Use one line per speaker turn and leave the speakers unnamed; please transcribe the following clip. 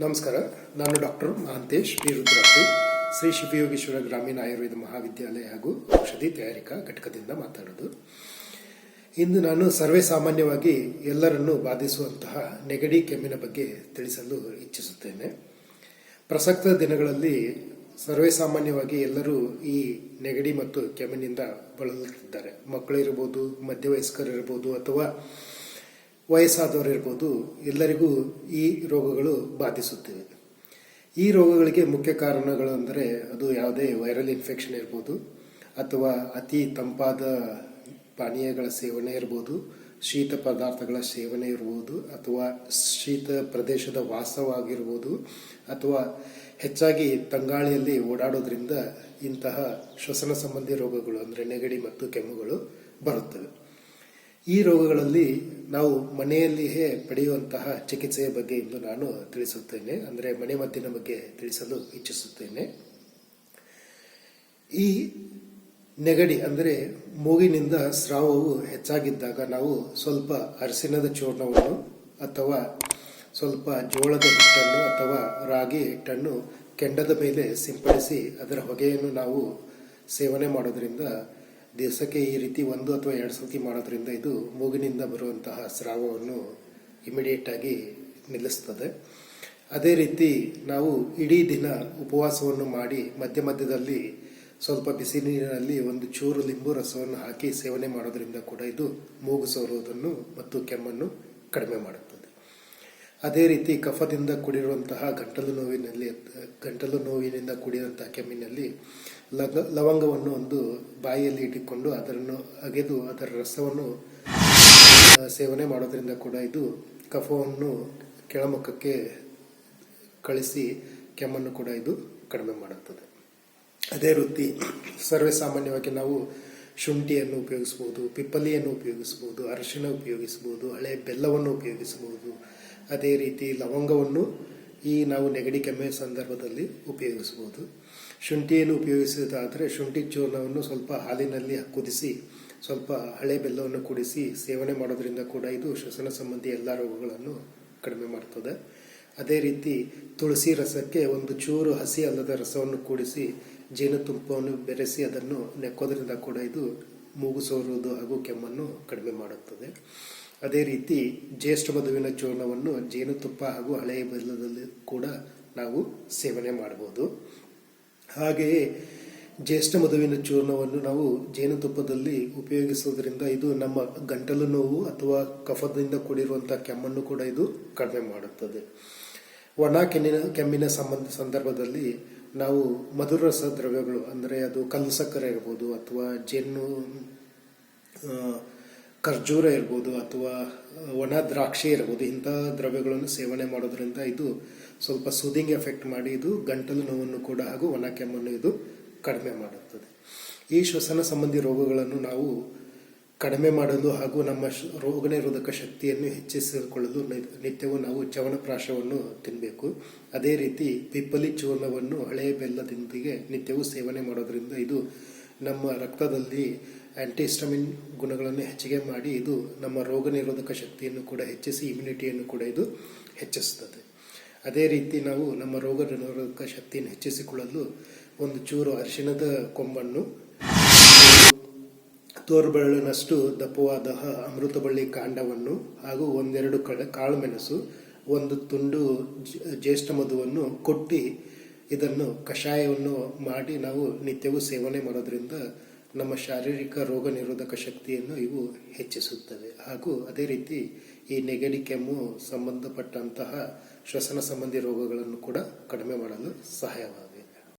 ನಮಸ್ಕಾರ. ನಾನು doctor Mahantesh P ರುದ್ರಾಪುರಿ, Shri Shivayogeeshwara ಗ್ರಾಮೀಣ ಆಯುರ್ವೇದ ಮಹಾವಿದ್ಯಾಲಯ ಹಾಗೂ ಔಷಧಿ ತಯಾರಿಕಾ ಘಟಕದಿಂದ ಮಾತಾಡೋದು. ಇಂದು ನಾನು ಸರ್ವೇ ಸಾಮಾನ್ಯವಾಗಿ ಎಲ್ಲರನ್ನೂ ಬಾಧಿಸುವಂತಹ ನೆಗಡಿ ಕೆಮ್ಮಿನ ಬಗ್ಗೆ ತಿಳಿಸಲು ಇಚ್ಛಿಸುತ್ತೇನೆ. ಪ್ರಸಕ್ತ ದಿನಗಳಲ್ಲಿ ಸರ್ವೇ ಸಾಮಾನ್ಯವಾಗಿ ಎಲ್ಲರೂ ಈ ನೆಗಡಿ ಮತ್ತು ಕೆಮ್ಮಿನಿಂದ ಬಳಲುತ್ತಿದ್ದಾರೆ. ಮಕ್ಕಳಿರ್ಬೋದು, ಮಧ್ಯವಯಸ್ಕರಿರ್ಬೋದು ಅಥವಾ ವಯಸ್ಸಾದವರಿರ್ಬೋದು, ಎಲ್ಲರಿಗೂ ಈ ರೋಗಗಳು ಬಾಧಿಸುತ್ತಿವೆ. ಈ ರೋಗಗಳಿಗೆ ಮುಖ್ಯ ಕಾರಣಗಳು ಅಂದರೆ ಅದು ಯಾವುದೇ ವೈರಲ್ ಇನ್ಫೆಕ್ಷನ್ ಇರ್ಬೋದು, ಅಥವಾ ಅತಿ ತಂಪಾದ ಪಾನೀಯಗಳ ಸೇವನೆ ಇರ್ಬೋದು, ಶೀತ ಪದಾರ್ಥಗಳ ಸೇವನೆ ಇರ್ಬೋದು, ಅಥವಾ ಶೀತ ಪ್ರದೇಶದ ವಾಸವಾಗಿರ್ಬೋದು, ಅಥವಾ ಹೆಚ್ಚಾಗಿ ತಂಗಾಳಿಯಲ್ಲಿ ಓಡಾಡೋದ್ರಿಂದ ಇಂತಹ ಶ್ವಸನ ಸಂಬಂಧಿ ರೋಗಗಳು ಅಂದರೆ ನೆಗಡಿ ಮತ್ತು ಕೆಮ್ಮುಗಳು ಬರುತ್ತವೆ. ಈ ರೋಗಗಳಲ್ಲಿ ನಾವು ಮನೆಯಲ್ಲಿಯೇ ಪಡೆಯುವಂತಹ ಚಿಕಿತ್ಸೆಯ ಬಗ್ಗೆ ಇಂದು ನಾನು ತಿಳಿಸುತ್ತೇನೆ, ಅಂದರೆ ಮನೆಮದ್ದಿನ ಬಗ್ಗೆ ತಿಳಿಸಲು ಇಚ್ಛಿಸುತ್ತೇನೆ. ಈ ನೆಗಡಿ ಅಂದರೆ ಮೂಗಿನಿಂದ ಸ್ರಾವವು ಹೆಚ್ಚಾಗಿದ್ದಾಗ ನಾವು ಸ್ವಲ್ಪ ಅರಿಶಿಣದ ಚೂರ್ಣವನ್ನು ಅಥವಾ ಸ್ವಲ್ಪ ಜೋಳದ ಹಿಟ್ಟನ್ನು ಅಥವಾ ರಾಗಿ ಹಿಟ್ಟನ್ನು ಕೆಂಡದ ಮೇಲೆ ಸಿಂಪಡಿಸಿ ಅದರ ಹೊಗೆಯನ್ನು ನಾವು ಸೇವನೆ ಮಾಡೋದ್ರಿಂದ, ದಿವಸಕ್ಕೆ ಈ ರೀತಿ 1 ಅಥವಾ 2 ಸತಿ ಮಾಡೋದ್ರಿಂದ ಇದು ಮೂಗಿನಿಂದ ಬರುವಂತಹ ಸ್ರಾವವನ್ನು ಇಮಿಡಿಯೇಟ್ ಆಗಿ ನಿಲ್ಲಿಸ್ತದೆ. ಅದೇ ರೀತಿ ನಾವು ಇಡೀ ದಿನ ಉಪವಾಸವನ್ನು ಮಾಡಿ ಮಧ್ಯ ಮಧ್ಯದಲ್ಲಿ ಸ್ವಲ್ಪ ಬಿಸಿ ನೀರಿನಲ್ಲಿ 1 ಚೂರು ಲಿಂಬು ರಸವನ್ನು ಹಾಕಿ ಸೇವನೆ ಮಾಡೋದ್ರಿಂದ ಕೂಡ ಇದು ಮೂಗು ಸೋರುವುದನ್ನು ಮತ್ತು ಕೆಮ್ಮನ್ನು ಕಡಿಮೆ ಮಾಡುತ್ತದೆ. ಅದೇ ರೀತಿ ಕಫದಿಂದ ಕೂಡಿರುವಂತಹ ಗಂಟಲು ನೋವಿನಿಂದ ಕೂಡಿರುವಂತಹ ಕೆಮ್ಮಿನಲ್ಲಿ ಲವಂಗವನ್ನು ಒಂದು ಬಾಯಿಯಲ್ಲಿ ಇಟ್ಟುಕೊಂಡು ಅದನ್ನು ಅಗೆದು ಅದರ ರಸವನ್ನು ಸೇವನೆ ಮಾಡೋದ್ರಿಂದ ಕೂಡ ಇದು ಕಫವನ್ನು ಕೆಳಮುಖಕ್ಕೆ ಕಳಿಸಿ ಕೆಮ್ಮನ್ನು ಕೂಡ ಇದು ಕಡಿಮೆ ಮಾಡುತ್ತದೆ. ಅದೇ ರೀತಿ ಸರ್ವೇ ಸಾಮಾನ್ಯವಾಗಿ ನಾವು ಶುಂಠಿಯನ್ನು ಉಪಯೋಗಿಸ್ಬೋದು, ಪಿಪ್ಪಲಿಯನ್ನು ಉಪಯೋಗಿಸ್ಬೋದು, ಅರಿಶಿಣ ಉಪಯೋಗಿಸ್ಬೋದು, ಹಳೆ ಬೆಲ್ಲವನ್ನು ಉಪಯೋಗಿಸ್ಬೋದು. ಅದೇ ರೀತಿ ಲವಂಗವನ್ನು ನಾವು ನೆಗಡಿ ಕೆಮ್ಮೆಯ ಸಂದರ್ಭದಲ್ಲಿ ಉಪಯೋಗಿಸ್ಬೋದು. ಶುಂಠಿಯನ್ನು ಉಪಯೋಗಿಸೋದಾದರೆ ಶುಂಠಿ ಚೂರ್ಣವನ್ನು ಸ್ವಲ್ಪ ಹಾಲಿನಲ್ಲಿ ಕುದಿಸಿ ಸ್ವಲ್ಪ ಹಳೆ ಬೆಲ್ಲವನ್ನು ಕುಡಿಸಿ ಸೇವನೆ ಮಾಡೋದ್ರಿಂದ ಕೂಡ ಇದು ಶ್ವಸನ ಸಂಬಂಧಿ ಎಲ್ಲ ರೋಗಗಳನ್ನು ಕಡಿಮೆ ಮಾಡ್ತದೆ. ಅದೇ ರೀತಿ ತುಳಸಿ ರಸಕ್ಕೆ 1 ಚೂರು ಹಸಿ ಅಲ್ಲದ ರಸವನ್ನು ಕೂಡಿಸಿ ಜೇನುತುಪ್ಪವನ್ನು ಬೆರೆಸಿ ಅದನ್ನು ನೆಕ್ಕೋದ್ರಿಂದ ಕೂಡ ಇದು ಮೂಗು ಸೋರುವುದು ಹಾಗೂ ಕೆಮ್ಮನ್ನು ಕಡಿಮೆ ಮಾಡುತ್ತದೆ. ಅದೇ ರೀತಿ ಜ್ಯೇಷ್ಠ ಮಧುವಿನ ಚೂರ್ಣವನ್ನು ಜೇನುತುಪ್ಪ ಹಾಗೂ ಹಳೆಯ ಬೆಲ್ಲದಲ್ಲಿ ಕೂಡ ನಾವು ಸೇವನೆ ಮಾಡಬಹುದು. ಹಾಗೆಯೇ ಜ್ಯೇಷ್ಠ ಮಧುವಿನ ಚೂರ್ಣವನ್ನು ನಾವು ಜೇನುತುಪ್ಪದಲ್ಲಿ ಉಪಯೋಗಿಸುವುದರಿಂದ ಇದು ನಮ್ಮ ಗಂಟಲು ನೋವು ಅಥವಾ ಕಫದಿಂದ ಕೂಡಿರುವಂತಹ ಕೆಮ್ಮನ್ನು ಕೂಡ ಇದು ಕಡಿಮೆ ಮಾಡುತ್ತದೆ. ಒಣ ಕೆಮ್ಮಿನ ಸಂದರ್ಭದಲ್ಲಿ ನಾವು ಮಧುರಸ ದ್ರವ್ಯಗಳು ಅಂದರೆ ಅದು ಕಲ್ಲು ಸಕ್ಕರೆ ಇರ್ಬೋದು ಅಥವಾ ಖರ್ಜೂರ ಇರ್ಬೋದು ಅಥವಾ ಒಣ ದ್ರಾಕ್ಷಿ ಇರ್ಬೋದು, ಇಂತಹ ದ್ರವ್ಯಗಳನ್ನು ಸೇವನೆ ಮಾಡೋದ್ರಿಂದ ಇದು ಸ್ವಲ್ಪ ಸೂದಿಂಗ್ ಎಫೆಕ್ಟ್ ಮಾಡಿ ಇದು ಗಂಟಲು ನೋವನ್ನು ಕೂಡ ಹಾಗೂ ಒಣ ಕೆಮ್ಮನ್ನು ಇದು ಕಡಿಮೆ ಮಾಡುತ್ತದೆ. ಈ ಶ್ವಸನ ಸಂಬಂಧಿ ರೋಗಗಳನ್ನು ನಾವು ಕಡಿಮೆ ಮಾಡಲು ಹಾಗೂ ನಮ್ಮ ರೋಗ ನಿರೋಧಕ ಶಕ್ತಿಯನ್ನು ಹೆಚ್ಚಿಸಿಕೊಳ್ಳಲು ನಿತ್ಯವೂ ನಾವು ಚವನಪ್ರಾಶವನ್ನು ತಿನ್ನಬೇಕು. ಅದೇ ರೀತಿ ಪಿಪ್ಪಲಿ ಚೂರ್ಣವನ್ನು ಹಳೆಯ ಬೆಲ್ಲದೊಂದಿಗೆ ನಿತ್ಯವೂ ಸೇವನೆ ಮಾಡೋದ್ರಿಂದ ಇದು ನಮ್ಮ ರಕ್ತದಲ್ಲಿ ಆಂಟಿಹಿಸ್ಟಮಿನ್ ಗುಣಗಳನ್ನು ಹೆಚ್ಚಿಗೆ ಮಾಡಿ ಇದು ನಮ್ಮ ರೋಗ ನಿರೋಧಕ ಶಕ್ತಿಯನ್ನು ಕೂಡ ಹೆಚ್ಚಿಸಿ ಇಮ್ಯುನಿಟಿಯನ್ನು ಕೂಡ ಇದು ಹೆಚ್ಚಿಸುತ್ತದೆ. ಅದೇ ರೀತಿ ನಾವು ನಮ್ಮ ರೋಗ ನಿರೋಧಕ ಶಕ್ತಿಯನ್ನು ಹೆಚ್ಚಿಸಿಕೊಳ್ಳಲು 1 ಚೂರು ಅರಿಶಿಣದ ಕೊಂಬನ್ನು, ತೋರ್ಬೆರಳಿನಷ್ಟು ದಪ್ಪವಾದ ಅಮೃತಬಳ್ಳಿ ಕಾಂಡವನ್ನು ಹಾಗೂ 1-2 ಕಾಳುಮೆಣಸು, 1 ತುಂಡು ಜ್ಯೇಷ್ಠ ಮಧುವನ್ನು ಕೊಟ್ಟಿ ಇದನ್ನು ಕಷಾಯವನ್ನು ಮಾಡಿ ನಾವು ನಿತ್ಯವೂ ಸೇವನೆ ಮಾಡೋದ್ರಿಂದ ನಮ್ಮ ಶಾರೀರಿಕ ರೋಗ ನಿರೋಧಕ ಶಕ್ತಿಯನ್ನು ಇವು ಹೆಚ್ಚಿಸುತ್ತವೆ. ಹಾಗೂ ಅದೇ ರೀತಿ ಈ ನೆಗಡಿ ಕೆಮ್ಮು ಸಂಬಂಧಪಟ್ಟಂತಹ ಶ್ವಸನ ಸಂಬಂಧಿ ರೋಗಗಳನ್ನು ಕೂಡ ಕಡಿಮೆ ಮಾಡಲು ಸಹಾಯವಾಗುತ್ತದೆ.